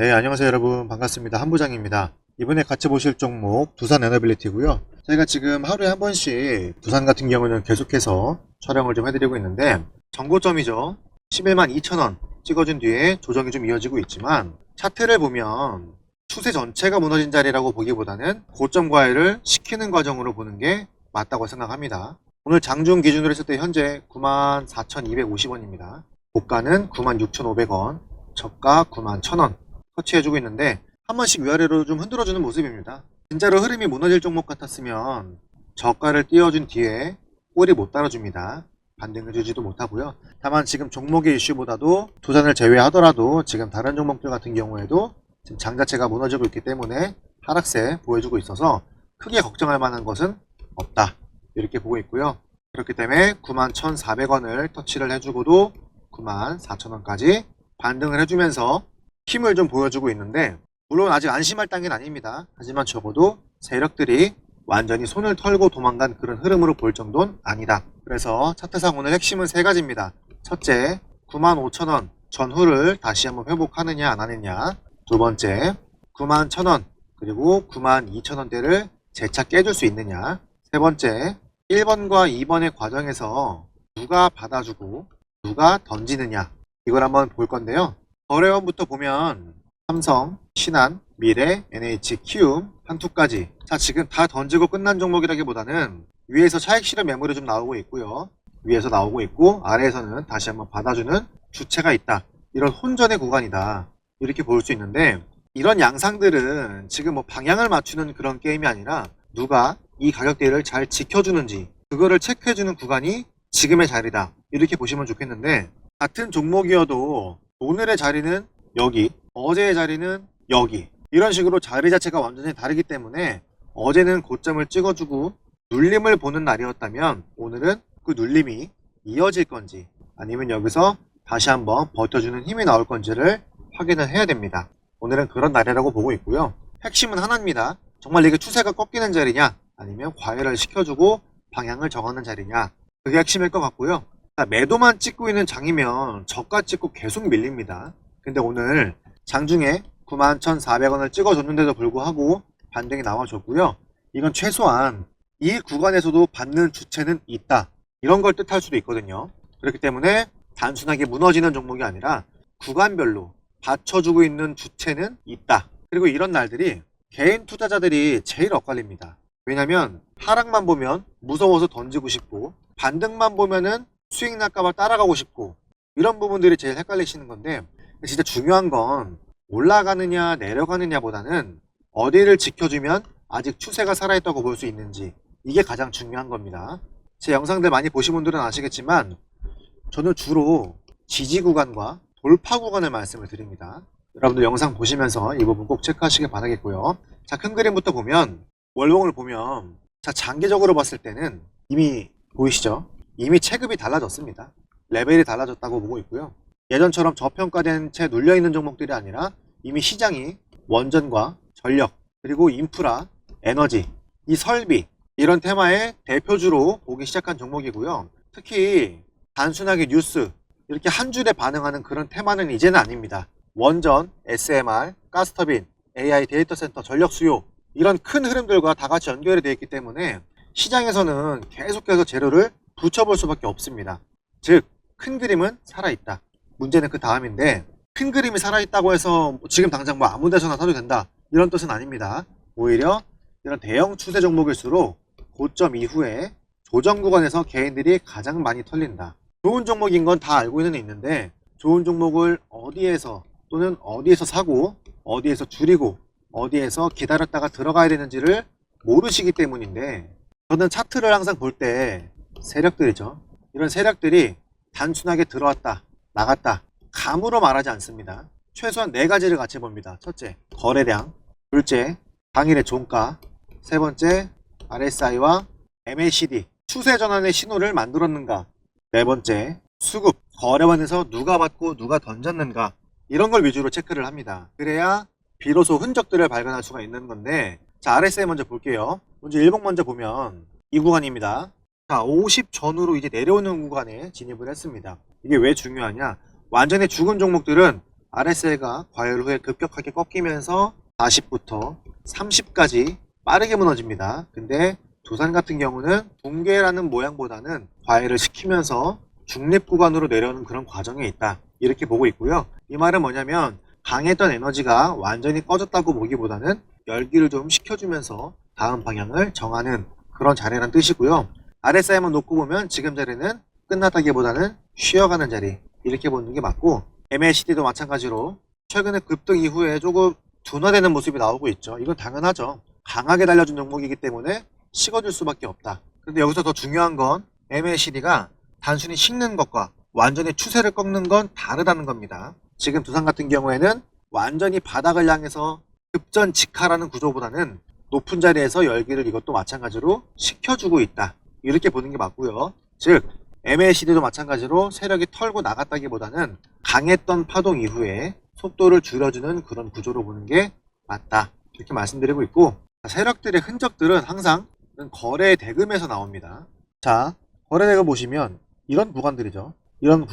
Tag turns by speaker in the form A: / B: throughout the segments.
A: 네, 안녕하세요 여러분. 반갑습니다. 한부장입니다. 이번에 같이 보실 종목 두산 에너빌리티고요. 저희가 지금 하루에 한 번씩 두산 같은 경우는 계속해서 촬영을 좀 해드리고 있는데, 정고점이죠. 11만 2천원 찍어준 뒤에 조정이 좀 이어지고 있지만, 차트를 보면 추세 전체가 무너진 자리라고 보기보다는 고점 과열을 시키는 과정으로 보는 게 맞다고 생각합니다. 오늘 장중 기준으로 했을 때 현재 94,250원입니다. 고가는 96,500원, 저가 91,000원 터치해주고 있는데, 한 번씩 위아래로 좀 흔들어주는 모습입니다. 진짜로 흐름이 무너질 종목 같았으면 저가를 띄워준 뒤에 꼬리 못 따라줍니다. 반등해주지도 못하고요. 다만 지금 종목의 이슈보다도 두산을 제외하더라도 지금 다른 종목들 같은 경우에도 지금 장 자체가 무너지고 있기 때문에 하락세 보여주고 있어서 크게 걱정할 만한 것은 없다, 이렇게 보고 있고요. 그렇기 때문에 91,400원을 터치를 해주고도 94,000원까지 반등을 해주면서 힘을 좀 보여주고 있는데, 물론 아직 안심할 단계는 아닙니다. 하지만 적어도 세력들이 완전히 손을 털고 도망간 그런 흐름으로 볼 정도는 아니다. 그래서 차트상 오늘 핵심은 세 가지입니다. 첫째, 95,000원 전후를 다시 한번 회복하느냐 안 하느냐. 두 번째, 91,000원 그리고 92,000원대를 재차 깨줄 수 있느냐. 세 번째, 1번과 2번의 과정에서 누가 받아주고 누가 던지느냐, 이걸 한번 볼 건데요. 거래원부터 보면 삼성, 신한, 미래, NH, 키움, 한투까지, 자 지금 다 던지고 끝난 종목이라기보다는 위에서 차익 실현 매물이 좀 나오고 있고요. 위에서 나오고 있고 아래에서는 다시 한번 받아주는 주체가 있다. 이런 혼전의 구간이다, 이렇게 볼 수 있는데, 이런 양상들은 지금 뭐 방향을 맞추는 그런 게임이 아니라 누가 이 가격대를 잘 지켜주는지 그거를 체크해주는 구간이 지금의 자리다, 이렇게 보시면 좋겠는데, 같은 종목이어도 오늘의 자리는 여기, 어제의 자리는 여기, 이런 식으로 자리 자체가 완전히 다르기 때문에 어제는 고점을 찍어주고 눌림을 보는 날이었다면 오늘은 그 눌림이 이어질 건지 아니면 여기서 다시 한번 버텨주는 힘이 나올 건지를 확인을 해야 됩니다. 오늘은 그런 날이라고 보고 있고요. 핵심은 하나입니다. 정말 이게 추세가 꺾이는 자리냐 아니면 과열을 시켜주고 방향을 정하는 자리냐, 그게 핵심일 것 같고요. 자, 매도만 찍고 있는 장이면 저가 찍고 계속 밀립니다. 근데 오늘 장중에 91,400원을 찍어줬는데도 불구하고 반등이 나와줬고요. 이건 최소한 이 구간에서도 받는 주체는 있다, 이런 걸 뜻할 수도 있거든요. 그렇기 때문에 단순하게 무너지는 종목이 아니라 구간별로 받쳐주고 있는 주체는 있다. 그리고 이런 날들이 개인 투자자들이 제일 엇갈립니다. 왜냐면 하락만 보면 무서워서 던지고 싶고, 반등만 보면은 수익 날까봐 따라가고 싶고, 이런 부분들이 제일 헷갈리시는 건데, 진짜 중요한 건 올라가느냐 내려가느냐 보다는 어디를 지켜주면 아직 추세가 살아있다고 볼 수 있는지, 이게 가장 중요한 겁니다. 제 영상들 많이 보신 분들은 아시겠지만 저는 주로 지지 구간과 돌파 구간을 말씀을 드립니다. 여러분들 영상 보시면서 이 부분 꼭 체크하시길 바라겠고요. 자, 큰 그림부터 보면 월봉을 보면, 자 장기적으로 봤을 때는 이미 보이시죠? 이미 체급이 달라졌습니다. 레벨이 달라졌다고 보고 있고요. 예전처럼 저평가된 채 눌려있는 종목들이 아니라 이미 시장이 원전과 전력, 그리고 인프라, 에너지, 이 설비, 이런 테마의 대표주로 보기 시작한 종목이고요. 특히 단순하게 뉴스, 이렇게 한 줄에 반응하는 그런 테마는 이제는 아닙니다. 원전, SMR, 가스터빈, AI 데이터 센터, 전력 수요, 이런 큰 흐름들과 다 같이 연결이 되어 있기 때문에 시장에서는 계속해서 재료를 붙여볼 수밖에 없습니다. 즉, 큰 그림은 살아있다. 문제는 그 다음인데, 큰 그림이 살아있다고 해서 지금 당장 뭐 아무 데서나 사도 된다, 이런 뜻은 아닙니다. 오히려 이런 대형 추세 종목일수록 고점 이후에 조정 구간에서 개인들이 가장 많이 털린다. 좋은 종목인 건 다 알고 있는데, 좋은 종목을 어디에서 또는 어디에서 사고 어디에서 줄이고 어디에서 기다렸다가 들어가야 되는지를 모르시기 때문인데, 저는 차트를 항상 볼 때 세력들이죠. 이런 세력들이 단순하게 들어왔다 나갔다 감으로 말하지 않습니다. 최소한 네 가지를 같이 봅니다. 첫째, 거래량. 둘째, 당일의 종가. 세 번째, RSI와 MACD, 추세 전환의 신호를 만들었는가. 네 번째, 수급, 거래원에서 누가 받고 누가 던졌는가, 이런 걸 위주로 체크를 합니다. 그래야 비로소 흔적들을 발견할 수가 있는 건데, 자 RSI 먼저 볼게요. 먼저 일봉 먼저 보면 이 구간입니다. 자 50 전후로 이제 내려오는 구간에 진입을 했습니다. 이게 왜 중요하냐, 완전히 죽은 종목들은 RSI가 과열 후에 급격하게 꺾이면서 40부터 30까지 빠르게 무너집니다. 근데 두산 같은 경우는 붕괴라는 모양보다는 과열을 시키면서 중립 구간으로 내려오는 그런 과정에 있다. 이렇게 보고 있고요. 이 말은 뭐냐면 강했던 에너지가 완전히 꺼졌다고 보기보다는 열기를 좀 식혀주면서 다음 방향을 정하는 그런 자리라는 뜻이고요. RSI만 놓고 보면 지금 자리는 끝났다기보다는 쉬어가는 자리 이렇게 보는 게 맞고, MACD도 마찬가지로 최근에 급등 이후에 조금 둔화되는 모습이 나오고 있죠. 이건 당연하죠. 강하게 달려준 종목이기 때문에 식어줄 수밖에 없다. 근데 여기서 더 중요한 건 MACD가 단순히 식는 것과 완전히 추세를 꺾는 건 다르다는 겁니다. 지금 두산 같은 경우에는 완전히 바닥을 향해서 급전 직하라는 구조보다는 높은 자리에서 열기를 이것도 마찬가지로 식혀주고 있다. 이렇게 보는 게 맞고요. 즉 MACD도 마찬가지로 세력이 털고 나갔다기보다는 강했던 파동 이후에 속도를 줄여주는 그런 구조로 보는 게 맞다. 이렇게 말씀드리고 있고, 세력들의 흔적들은 항상 거래 대금에서 나옵니다. 자, 거래 대금 보시면 이런 구간들이죠. 이런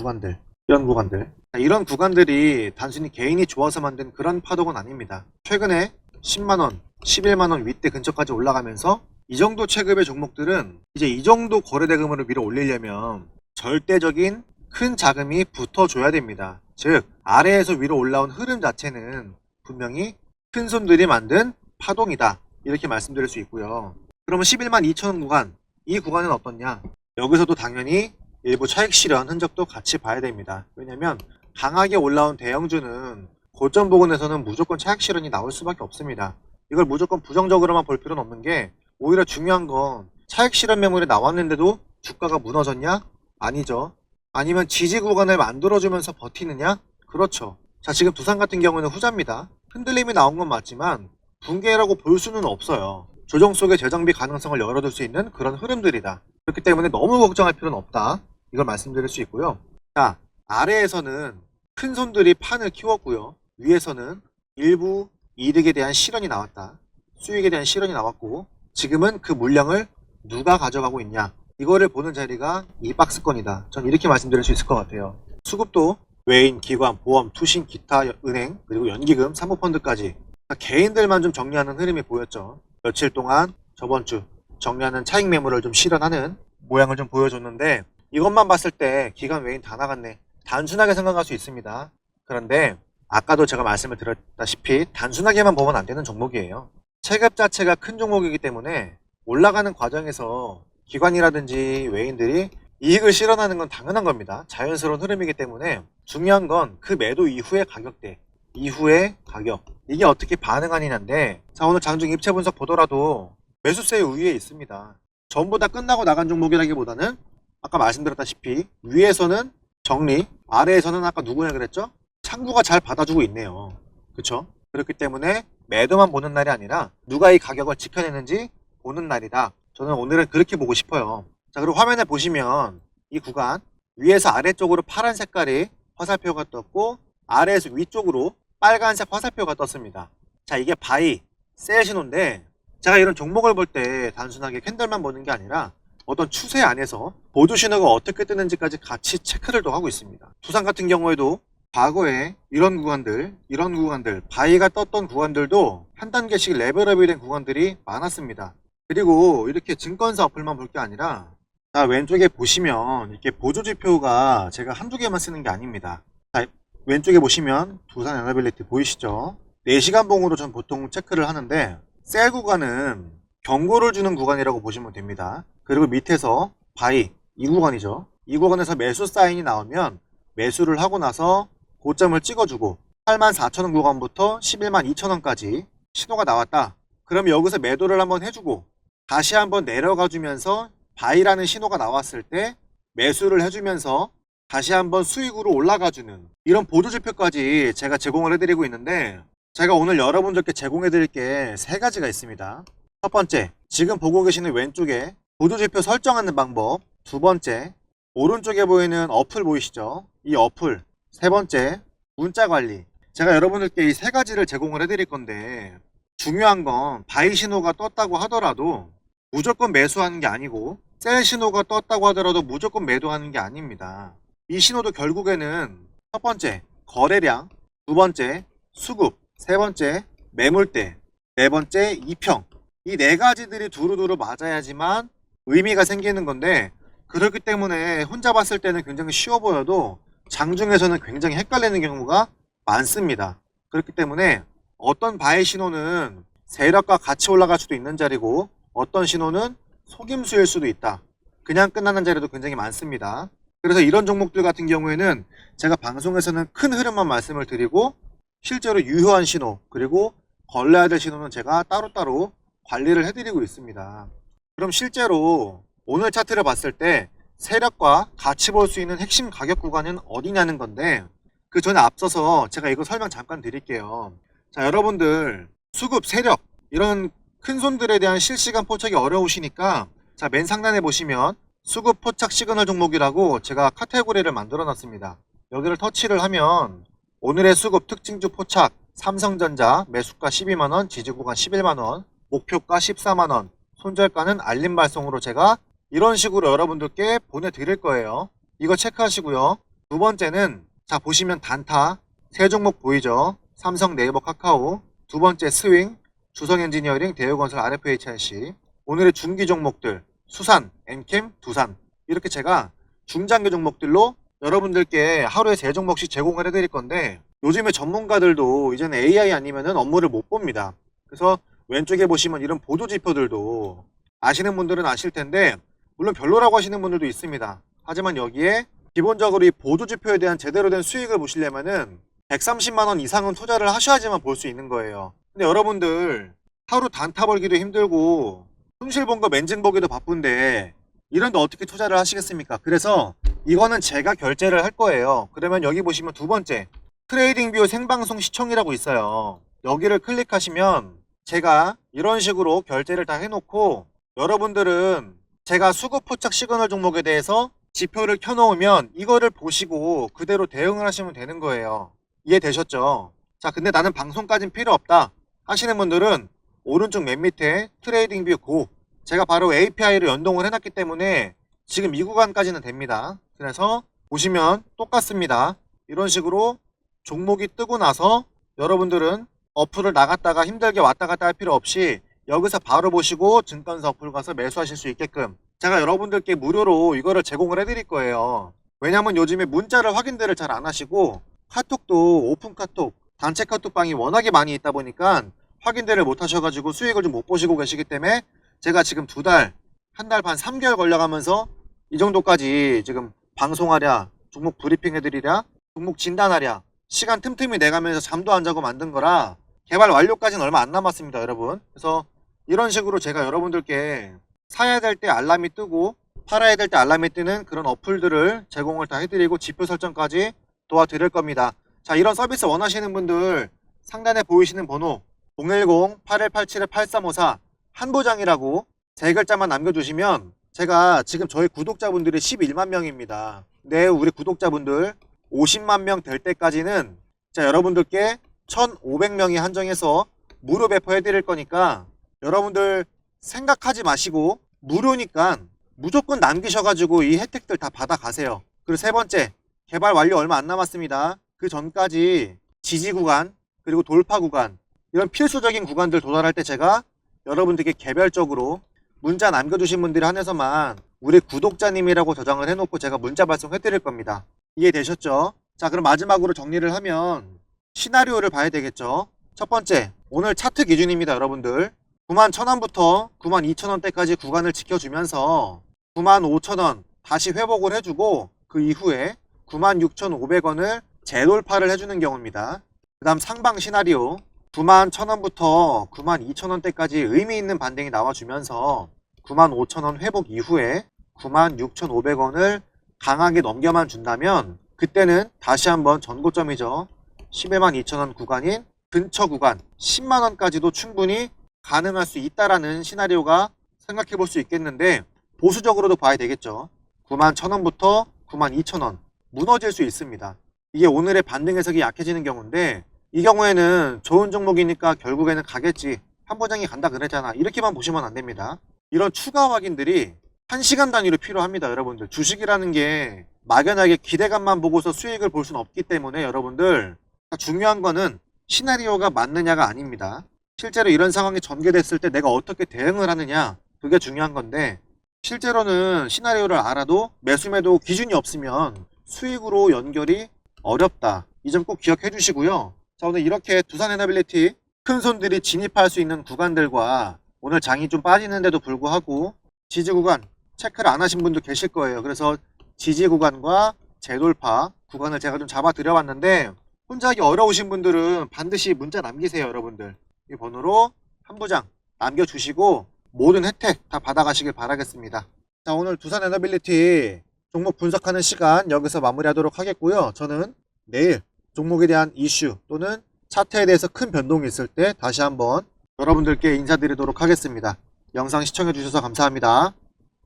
A: 구간들이 단순히 개인이 좋아서 만든 그런 파동은 아닙니다. 최근에 10만원, 11만원 윗대 근처까지 올라가면서 이 정도 체급의 종목들은 이제 이 정도 거래 대금으로 밀어 올리려면 절대적인 큰 자금이 붙어줘야 됩니다. 즉 아래에서 위로 올라온 흐름 자체는 분명히 큰 손들이 만든 파동이다. 이렇게 말씀드릴 수 있고요. 그러면 11만 2천원 구간, 이 구간은 어떻냐? 여기서도 당연히 일부 차익 실현 흔적도 같이 봐야 됩니다. 왜냐면 강하게 올라온 대형주는 고점 부근에서는 무조건 차익 실현이 나올 수밖에 없습니다. 이걸 무조건 부정적으로만 볼 필요는 없는 게, 오히려 중요한 건 차익 실현 매물이 나왔는데도 주가가 무너졌냐? 아니죠. 아니면 지지 구간을 만들어주면서 버티느냐? 그렇죠. 자, 지금 두산 같은 경우는 후자입니다. 흔들림이 나온 건 맞지만 붕괴라고 볼 수는 없어요. 조정 속의 재정비 가능성을 열어둘 수 있는 그런 흐름들이다. 그렇기 때문에 너무 걱정할 필요는 없다. 이걸 말씀드릴 수 있고요. 자, 아래에서는 큰 손들이 판을 키웠고요. 위에서는 일부 이득에 대한 실현이 나왔다. 수익에 대한 실현이 나왔고, 지금은 그 물량을 누가 가져가고 있냐, 이거를 보는 자리가 이 박스권이다. 전 이렇게 말씀드릴 수 있을 것 같아요. 수급도 외인, 기관, 보험, 투신, 기타, 은행, 그리고 연기금, 사모펀드까지 개인들만 좀 정리하는 흐름이 보였죠. 며칠 동안 저번 주 정리하는 차익 매물을 좀 실현하는 모양을 좀 보여줬는데, 이것만 봤을 때 기관, 외인 다 나갔네, 단순하게 생각할 수 있습니다. 그런데 아까도 제가 말씀을 드렸다시피 단순하게만 보면 안 되는 종목이에요. 체급 자체가 큰 종목이기 때문에 올라가는 과정에서 기관이라든지 외인들이 이익을 실현하는 건 당연한 겁니다. 자연스러운 흐름이기 때문에 중요한 건 그 매도 이후의 가격대, 이후의 가격, 이게 어떻게 반응하느냐인데, 자, 오늘 장중 입체 분석 보더라도 매수세 우위에 있습니다. 전부 다 끝나고 나간 종목이라기보다는 아까 말씀드렸다시피 위에서는 정리, 아래에서는 아까 누구냐 그랬죠? 창구가 잘 받아주고 있네요. 그쵸? 그렇기 때문에 매도만 보는 날이 아니라 누가 이 가격을 지켜내는지 보는 날이다. 저는 오늘은 그렇게 보고 싶어요. 자, 그리고 화면에 보시면 이 구간 위에서 아래쪽으로 파란 색깔의 화살표가 떴고, 아래에서 위쪽으로 빨간색 화살표가 떴습니다. 자, 이게 바이, 셀 신호인데, 제가 이런 종목을 볼 때 단순하게 캔들만 보는 게 아니라 어떤 추세 안에서 보조 신호가 어떻게 뜨는지까지 같이 체크를 또 하고 있습니다. 두산 같은 경우에도 과거에 이런 구간들, 바이가 떴던 구간들도 한 단계씩 레벨업이 된 구간들이 많았습니다. 그리고 이렇게 증권사 어플만 볼 게 아니라, 자, 왼쪽에 보시면 이렇게 보조지표가 제가 한두 개만 쓰는 게 아닙니다. 자, 왼쪽에 보시면 두산 에너빌리티 보이시죠? 4시간 봉으로 전 보통 체크를 하는데, 셀 구간은 경고를 주는 구간이라고 보시면 됩니다. 그리고 밑에서 바이, 이 구간이죠. 이 구간에서 매수 사인이 나오면 매수를 하고 나서 고점을 찍어주고 84,000원 구간부터 112,000원까지 신호가 나왔다. 그럼 여기서 매도를 한번 해주고 다시 한번 내려가 주면서 바이라는 신호가 나왔을 때 매수를 해주면서 다시 한번 수익으로 올라가주는 이런 보조지표까지 제가 제공을 해드리고 있는데, 제가 오늘 여러분들께 제공해드릴 게 3가지가 있습니다. 첫 번째, 지금 보고 계시는 왼쪽에 보조지표 설정하는 방법. 두 번째, 오른쪽에 보이는 어플 보이시죠? 이 어플. 세 번째, 문자관리. 제가 여러분들께 이 3가지를 제공을 해드릴 건데, 중요한 건 바이 신호가 떴다고 하더라도 무조건 매수하는 게 아니고, 셀 신호가 떴다고 하더라도 무조건 매도하는 게 아닙니다. 이 신호도 결국에는 첫 번째, 거래량, 두 번째 수급, 세 번째 매물대, 네 번째 이평. 이 네 가지들이 두루두루 맞아야지만 의미가 생기는 건데, 그렇기 때문에 혼자 봤을 때는 굉장히 쉬워 보여도 장중에서는 굉장히 헷갈리는 경우가 많습니다. 그렇기 때문에 어떤 바의 신호는 세력과 같이 올라갈 수도 있는 자리고, 어떤 신호는 속임수일 수도 있다. 그냥 끝나는 자리도 굉장히 많습니다. 그래서 이런 종목들 같은 경우에는 제가 방송에서는 큰 흐름만 말씀을 드리고, 실제로 유효한 신호, 그리고 걸려야 될 신호는 제가 따로따로 관리를 해드리고 있습니다. 그럼 실제로 오늘 차트를 봤을 때 세력과 같이 볼 수 있는 핵심 가격 구간은 어디냐는 건데, 그 전에 앞서서 제가 이거 설명 잠깐 드릴게요. 자, 여러분들 수급, 세력 이런 큰 손들에 대한 실시간 포착이 어려우시니까, 자, 맨 상단에 보시면 수급 포착 시그널 종목이라고 제가 카테고리를 만들어 놨습니다. 여기를 터치를 하면 오늘의 수급 특징주 포착, 삼성전자 매수가 12만원, 지지구간 11만원, 목표가 14만원, 손절가는 알림 발송으로 제가 이런 식으로 여러분들께 보내드릴 거예요. 이거 체크하시고요. 두 번째는, 자, 보시면 단타 세 종목 보이죠? 삼성, 네이버, 카카오. 두 번째 스윙, 주성엔지니어링, 대우건설, RFHIC. 오늘의 중기 종목들 수산, 엔캠, 두산. 이렇게 제가 중장기 종목들로 여러분들께 하루에 3종목씩 제공을 해드릴 건데, 요즘에 전문가들도 이제는 AI 아니면은 업무를 못 봅니다. 그래서 왼쪽에 보시면 이런 보조지표들도 아시는 분들은 아실 텐데, 물론 별로라고 하시는 분들도 있습니다. 하지만 여기에 기본적으로 이 보조지표에 대한 제대로 된 수익을 보시려면은 130만원 이상은 투자를 하셔야지만 볼 수 있는 거예요. 근데 여러분들 하루 단타 벌기도 힘들고 손실 본 거 맨징 보기도 바쁜데 이런데 어떻게 투자를 하시겠습니까? 그래서 이거는 제가 결제를 할 거예요. 그러면 여기 보시면 두 번째 트레이딩뷰 생방송 시청이라고 있어요. 여기를 클릭하시면 제가 이런 식으로 결제를 다 해놓고, 여러분들은 제가 수급 포착 시그널 종목에 대해서 지표를 켜놓으면 이거를 보시고 그대로 대응을 하시면 되는 거예요. 이해되셨죠? 자, 근데 나는 방송까진 필요 없다 하시는 분들은 오른쪽 맨 밑에 트레이딩뷰 고, 제가 바로 API를 연동을 해놨기 때문에 지금 이 구간까지는 됩니다. 그래서 보시면 똑같습니다. 이런 식으로 종목이 뜨고 나서 여러분들은 어플을 나갔다가 힘들게 왔다 갔다 할 필요 없이 여기서 바로 보시고 증권사 어플 가서 매수하실 수 있게끔 제가 여러분들께 무료로 이거를 제공을 해드릴 거예요. 왜냐면 요즘에 문자를 확인들을 잘 안 하시고 카톡도 오픈 카톡, 단체 카톡방이 워낙에 많이 있다 보니까 확인들을 못 하셔가지고 수익을 좀 못 보시고 계시기 때문에 제가 지금 2달, 1달 반, 3개월 걸려가면서 이 정도까지 지금 방송하랴, 종목 브리핑 해드리랴, 종목 진단하랴 시간 틈틈이 내가면서 잠도 안 자고 만든 거라 개발 완료까지는 얼마 안 남았습니다, 여러분. 그래서 이런 식으로 제가 여러분들께 사야 될 때 알람이 뜨고 팔아야 될 때 알람이 뜨는 그런 어플들을 제공을 다 해드리고 지표 설정까지 도와드릴 겁니다. 자, 이런 서비스 원하시는 분들 상단에 보이시는 번호 010-8187-8354 한부장이라고 세 글자만 남겨주시면 제가 지금 저희 구독자분들이 11만 명입니다. 네, 우리 구독자분들 50만 명 될 때까지는 자, 여러분들께 1,500명이 한정해서 무료 배포해 드릴 거니까 여러분들 생각하지 마시고 무료니까 무조건 남기셔가지고 이 혜택들 다 받아 가세요. 그리고 세 번째, 개발 완료 얼마 안 남았습니다. 그 전까지 지지 구간 그리고 돌파 구간 이런 필수적인 구간들 도달할 때 제가 여러분들께 개별적으로 문자 남겨주신 분들이 한해서만 우리 구독자님이라고 저장을 해놓고 제가 문자 발송해 드릴 겁니다. 이해되셨죠? 자, 그럼 마지막으로 정리를 하면 시나리오를 봐야 되겠죠. 첫 번째, 오늘 차트 기준입니다, 여러분들. 91,000원부터 92,000원대까지 구간을 지켜주면서 95,000원 다시 회복을 해주고 그 이후에 96,500원을 재돌파를 해주는 경우입니다. 그 다음 상방 시나리오 91,000원부터 92,000원대까지 의미 있는 반등이 나와주면서 95,000원 회복 이후에 96,500원을 강하게 넘겨만 준다면 그때는 다시 한번 전고점이죠. 112,000원 구간인 근처 구간 10만원까지도 충분히 가능할 수 있다라는 시나리오가 생각해 볼 수 있겠는데, 보수적으로도 봐야 되겠죠. 91,000원부터 92,000원 무너질 수 있습니다. 이게 오늘의 반등 해석이 약해지는 경우인데, 이 경우에는 좋은 종목이니까 결국에는 가겠지, 한부장이 간다 그랬잖아, 이렇게만 보시면 안 됩니다. 이런 추가 확인들이 1시간 단위로 필요합니다, 여러분들. 주식이라는 게 막연하게 기대감만 보고서 수익을 볼 수는 없기 때문에 여러분들 중요한 거는 시나리오가 맞느냐가 아닙니다. 실제로 이런 상황이 전개됐을 때 내가 어떻게 대응을 하느냐, 그게 중요한 건데, 실제로는 시나리오를 알아도 매수매도 기준이 없으면 수익으로 연결이 어렵다. 이 점 꼭 기억해 주시고요. 자, 오늘 이렇게 두산 에너빌리티 큰 손들이 진입할 수 있는 구간들과 오늘 장이 좀 빠지는데도 불구하고 지지 구간 체크를 안 하신 분도 계실 거예요. 그래서 지지 구간과 재돌파 구간을 제가 좀 잡아 드려봤는데, 혼자 하기 어려우신 분들은 반드시 문자 남기세요. 여러분들 이 번호로 한부장 남겨주시고 모든 혜택 다 받아가시길 바라겠습니다. 자, 오늘 두산 에너빌리티 종목 분석하는 시간 여기서 마무리하도록 하겠고요. 저는 내일 종목에 대한 이슈 또는 차트에 대해서 큰 변동이 있을 때 다시 한번 여러분들께 인사드리도록 하겠습니다. 영상 시청해주셔서 감사합니다.